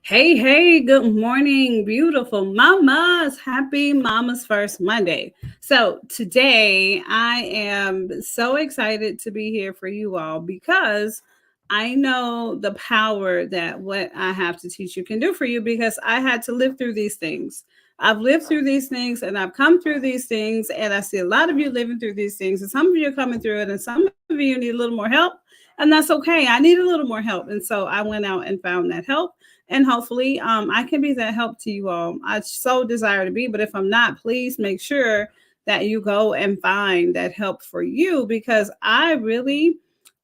Hey, hey, good morning, beautiful mamas. Happy Mama's First Monday. So, today I am so excited to be here for you all because I know the power that what I have to teach you can do for you because I had to live through these things. I've lived through these things and I've come through these things, and I see a lot of you living through these things, and some of you are coming through it, and some of you need a little more help, and that's okay. I need a little more help. And so I went out and found that help, and hopefully I can be that help to you all. I so desire to be, but if I'm not, please make sure that you go and find that help for you, because I really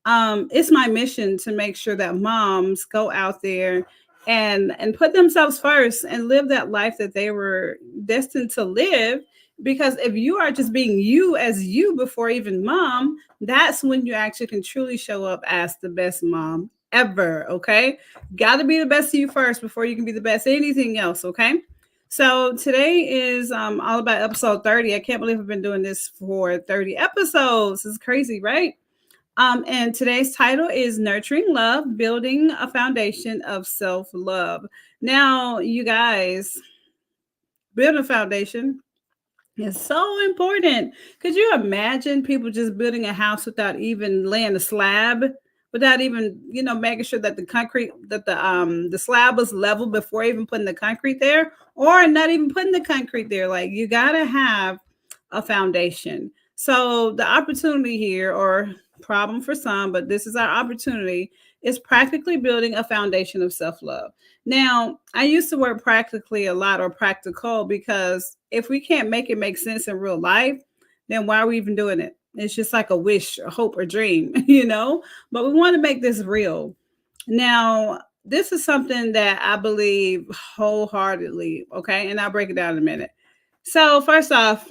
it's my mission to make sure that moms go out there and put themselves first and live that life that they were destined to live. Because if you are just being you as you before even mom, that's when you actually can truly show up as the best mom ever. Okay, got to be the best of you first before you can be the best of anything else. Okay, so today is all about episode 30. I can't believe I've been doing this for 30 episodes. It's crazy, right? And today's title is Nurturing Love, Building a Foundation of Self Love. Now, you guys, build a foundation is so important. Could you imagine people just building a house without even laying a slab, without even, making sure that the slab was level before even putting the concrete there, or not even putting the concrete there? Like, you gotta have a foundation. So the opportunity here, or problem for some, but this is our opportunity, is practically building a foundation of self-love. Now, I use the word practically a lot, or practical, because if we can't make it make sense in real life, then why are we even doing it? It's just like a wish, a hope, or dream, But we want to make this real. Now, this is something that I believe wholeheartedly, okay? And I'll break it down in a minute. So, first off,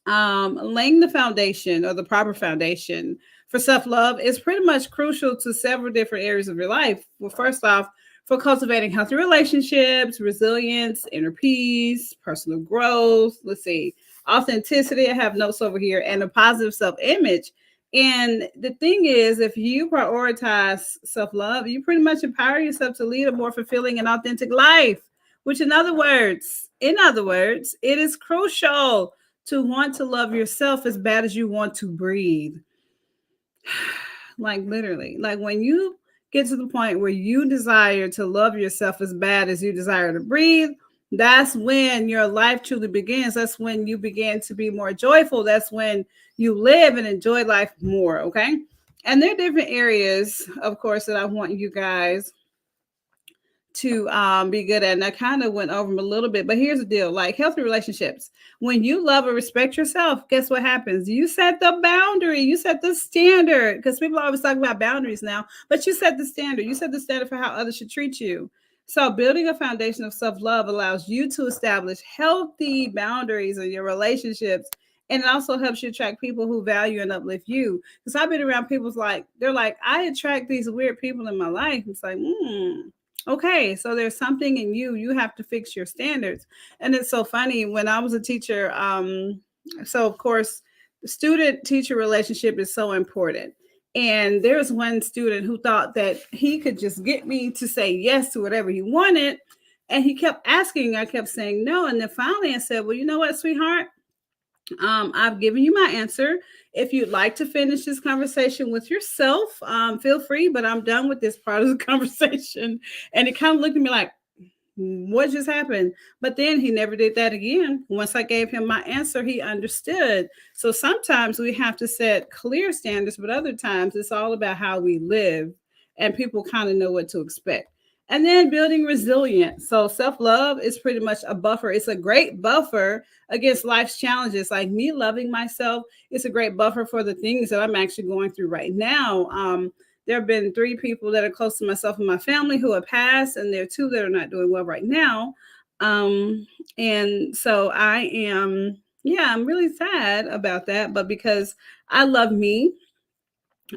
laying the foundation, or the proper foundation for self love, is pretty much crucial to several different areas of your life. Well, first off, for cultivating healthy relationships, resilience, inner peace, personal growth. Let's see, authenticity. I have notes over here, and a positive self image. And the thing is, if you prioritize self love, you pretty much empower yourself to lead a more fulfilling and authentic life. Which, in other words, it is crucial to want to love yourself as bad as you want to breathe. Like, literally, like when you get to the point where you desire to love yourself as bad as you desire to breathe, that's when your life truly begins. That's when you begin to be more joyful. That's when you live and enjoy life more. Okay. And there are different areas, of course, that I want you guys to be good at. And I kind of went over them a little bit, but here's the deal: like healthy relationships. When you love and respect yourself, guess what happens? You set the boundary, you set the standard, because people always talk about boundaries now, but you set the standard. You set the standard for how others should treat you. So, building a foundation of self love allows you to establish healthy boundaries in your relationships. And it also helps you attract people who value and uplift you. Because I've been around people's like, they're like, I attract these weird people in my life. It's like, okay, so there's something in you. You have to fix your standards. And it's so funny, when I was a teacher, so of course, the student teacher relationship is so important. And there's one student who thought that he could just get me to say yes to whatever he wanted. And he kept asking, I kept saying no. And then finally I said, well, you know what, sweetheart? I've given you my answer. If you'd like to finish this conversation with yourself, feel free, but I'm done with this part of the conversation. And he kind of looked at me like, what just happened? But then he never did that again. Once I gave him my answer, he understood. So sometimes we have to set clear standards, but other times it's all about how we live, and people kind of know what to expect. And then building resilience. So self love is pretty much a buffer. It's a great buffer against life's challenges. Like me loving myself, it's a great buffer for the things that I'm actually going through right now. There have been 3 people that are close to myself in my family who have passed, and there are 2 that are not doing well right now. And so I'm really sad about that. But because I love me,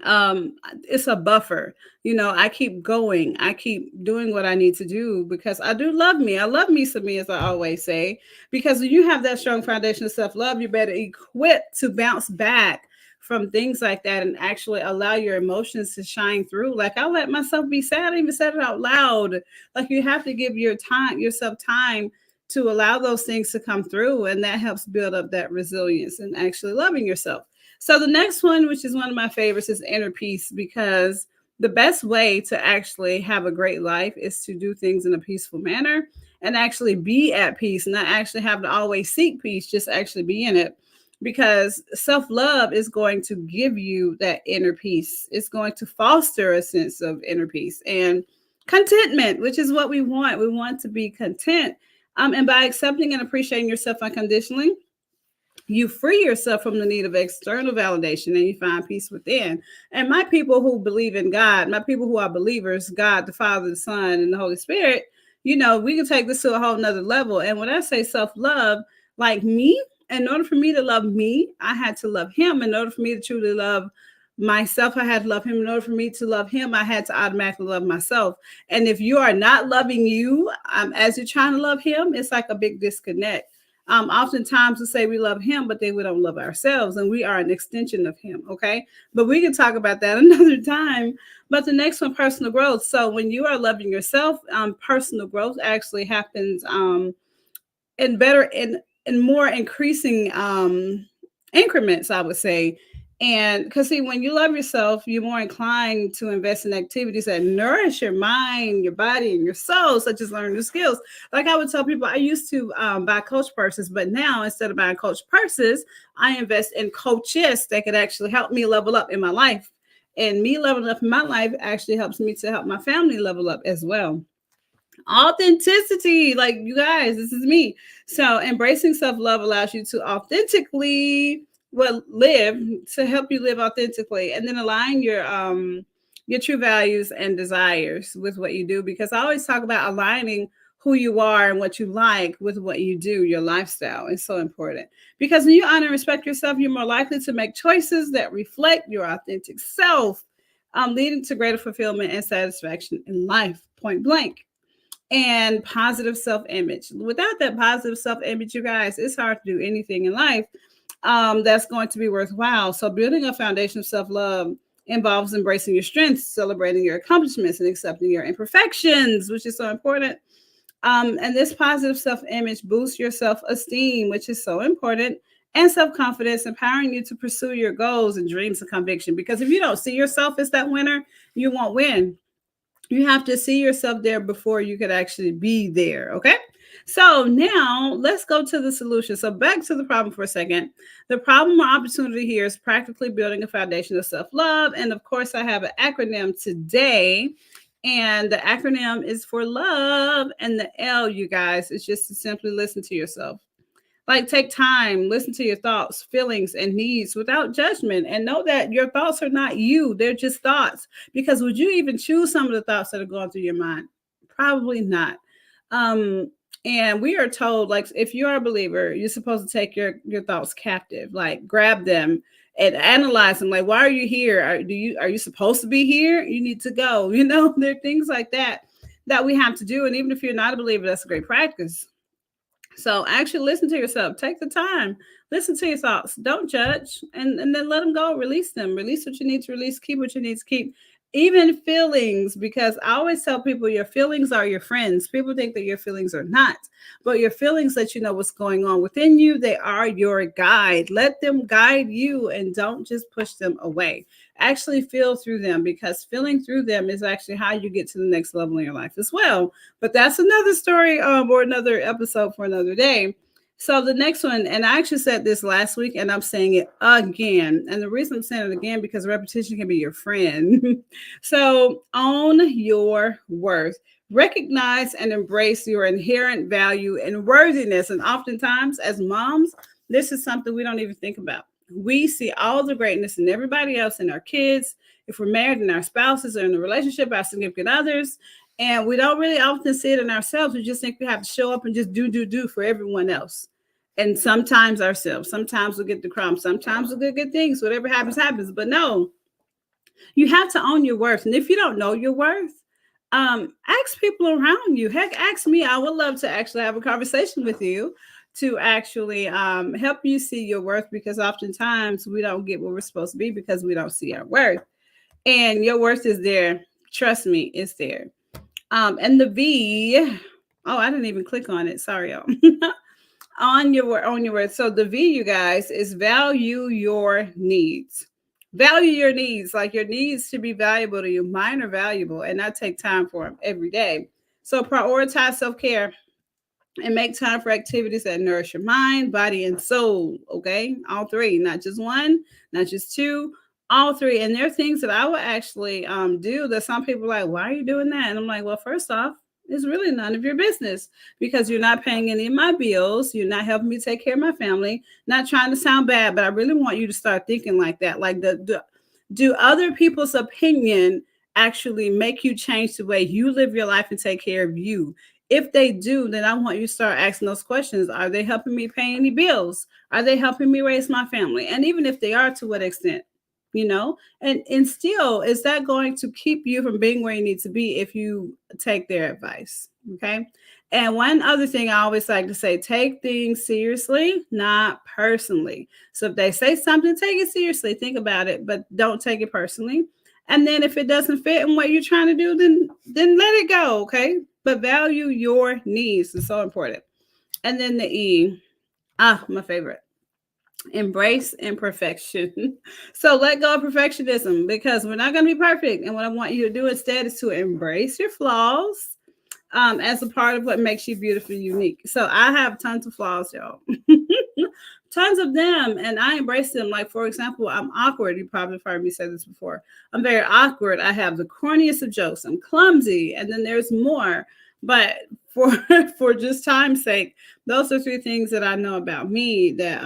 um it's a buffer. I keep going, I keep doing what I need to do because I do love me. I love me some me, as I always say, because when you have that strong foundation of self-love, you're better equipped to bounce back from things like that and actually allow your emotions to shine through. Like, I let myself be sad. I even said it out loud. Like, you have to give yourself time to allow those things to come through, and that helps build up that resilience and actually loving yourself. So the next one, which is one of my favorites, is inner peace, because the best way to actually have a great life is to do things in a peaceful manner and actually be at peace, not actually have to always seek peace, just actually be in it. Because self love is going to give you that inner peace. It's going to foster a sense of inner peace and contentment, which is what we want. We want to be content. And by accepting and appreciating yourself unconditionally, you free yourself from the need of external validation and you find peace within. And my people who believe in God, my people who are believers, God, the Father, the Son, and the Holy Spirit, we can take this to a whole nother level. And when I say self love, like me, in order for me to love me, I had to love Him. In order for me to truly love myself, I had to love Him. In order for me to love Him, I had to automatically love myself. And if you are not loving you as you're trying to love Him, it's like a big disconnect. Oftentimes we say we love Him, but then we don't love ourselves, and we are an extension of Him. Okay, but we can talk about that another time. But the next one, personal growth. So when you are loving yourself, personal growth actually happens in better in more increasing increments, I would say. And because, see, when you love yourself, you're more inclined to invest in activities that nourish your mind, your body, and your soul, such as learning new skills. Like, I would tell people, I used to buy coach purses, but now instead of buying coach purses, I invest in coaches that could actually help me level up in my life. And me leveling up in my life actually helps me to help my family level up as well. Authenticity, like, you guys, this is me. So embracing self-love allows you to authentically, well, live, to help you live authentically, and then align your true values and desires with what you do. Because I always talk about aligning who you are and what you like with what you do. Your lifestyle is so important, because when you honor and respect yourself, you're more likely to make choices that reflect your authentic self, leading to greater fulfillment and satisfaction in life, point blank. And positive self image. Without that positive self image, you guys, it's hard to do anything in life that's going to be worthwhile. So, building a foundation of self love involves embracing your strengths, celebrating your accomplishments, and accepting your imperfections, which is so important. And this positive self image boosts your self esteem, which is so important, and self confidence, empowering you to pursue your goals and dreams of conviction. Because if you don't see yourself as that winner, you won't win. You have to see yourself there before you could actually be there. Okay. So now let's go to the solution. So back to the problem for a second. The problem or opportunity here is practically building a foundation of self love. And of course, I have an acronym today. And the acronym is for love. And the L, you guys, is just to simply listen to yourself. Like, take time, listen to your thoughts, feelings, and needs without judgment, and know that your thoughts are not you. They're just thoughts. Because would you even choose some of the thoughts that are going through your mind? Probably not. Um, and we are told, like, if you are a believer, you're supposed to take your thoughts captive, like grab them and analyze them. Like, why are you here? Are you supposed to be here? You need to go. There are things like that that we have to do. And even if you're not a believer, that's a great practice. So actually listen to yourself. Take the time. Listen to your thoughts. Don't judge, and then let them go. Release them. Release what you need to release. Keep what you need to keep. Even feelings, because I always tell people your feelings are your friends. People think that your feelings are not, but your feelings let you know what's going on within you. They are your guide. Let them guide you, and don't just push them away. Actually feel through them, because feeling through them is actually how you get to the next level in your life as well. But that's another story, or another episode for another day. So the next one, and I actually said this last week, and I'm saying it again. And the reason I'm saying it again, because repetition can be your friend. So own your worth. Recognize and embrace your inherent value and worthiness. And oftentimes, as moms, this is something we don't even think about. We see all the greatness in everybody else, in our kids, if we're married, in our spouses, or in a relationship, our significant others. And we don't really often see it in ourselves. We just think we have to show up and just do for everyone else. And sometimes ourselves. Sometimes we'll get the crumbs. Sometimes we'll get good things. Whatever happens, happens. But no, You have to own your worth. And if you don't know your worth, ask people around you. Heck, ask me. I would love to actually have a conversation with you to actually help you see your worth, because oftentimes we don't get what we're supposed to be because we don't see our worth. And your worth is there. Trust me, it's there. And the V, oh, I didn't even click on it. Sorry, y'all. On your worth. So the V, you guys, is value your needs. Value your needs. Like, your needs should be valuable to you. Mine are valuable, and I take time for them every day. So prioritize self care and make time for activities that nourish your mind, body, and soul. Okay, all three, not just one, not just two, all three. And there are things that I will actually do that some people are like, "Why are you doing that?" And I'm like, "Well, first off, it's really none of your business, because you're not paying any of my bills. You're not helping me take care of my family. Not trying to sound bad, but I really want you to start thinking like that. Like, do other people's opinion actually make you change the way you live your life and take care of you? If they do, then I want you to start asking those questions. Are they helping me pay any bills? Are they helping me raise my family? And even if they are, to what extent? You know, and still, is that going to keep you from being where you need to be if you take their advice? Okay. And one other thing I always like to say, take things seriously, not personally. So if they say something, take it seriously, think about it, but don't take it personally. And then if it doesn't fit in what you're trying to do, then let it go. Okay. But value your needs is so important. And then the E, my favorite, embrace imperfection. So let go of perfectionism, because we're not going to be perfect. And what I want you to do instead is to embrace your flaws, as a part of what makes you beautifully unique. So I have tons of flaws, y'all. Tons of them, and I embrace them. Like, for example, I'm awkward. You probably have heard me say this before. I'm very awkward. I have the corniest of jokes. I'm clumsy, and then there's more. But for for just time's sake, those are three things that I know about me that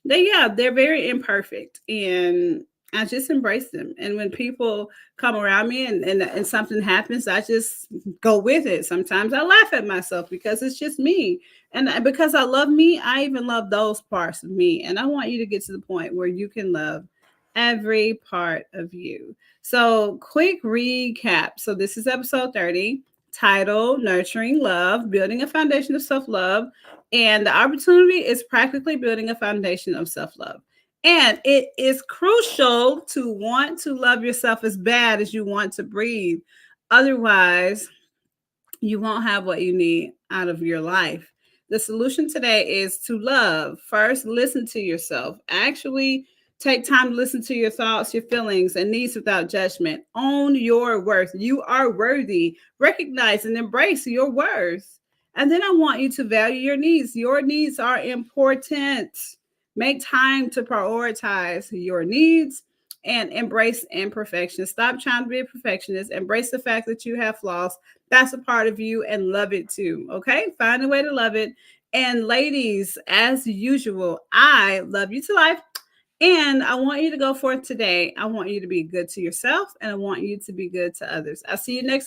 they're very imperfect, and I just embrace them. And when people come around me and something happens, I just go with it. Sometimes I laugh at myself because it's just me. And because I love me, I even love those parts of me. And I want you to get to the point where you can love every part of you. So, quick recap. So, this is episode 30, titled Nurturing Love, Building a Foundation of Self Love. And the opportunity is practically building a foundation of self love. And it is crucial to want to love yourself as bad as you want to breathe. Otherwise, you won't have what you need out of your life. The solution today is to love. First, listen to yourself. Actually, take time to listen to your thoughts, your feelings, and needs without judgment. Own your worth. You are worthy. Recognize and embrace your worth. And then I want you to value your needs. Your needs are important. Make time to prioritize your needs and embrace imperfection. Stop trying to be a perfectionist. Embrace the fact that you have flaws. That's a part of you, and love it too. Okay? Find a way to love it. And ladies, as usual, I love you to life. And I want you to go forth today. I want you to be good to yourself, and I want you to be good to others. I'll see you next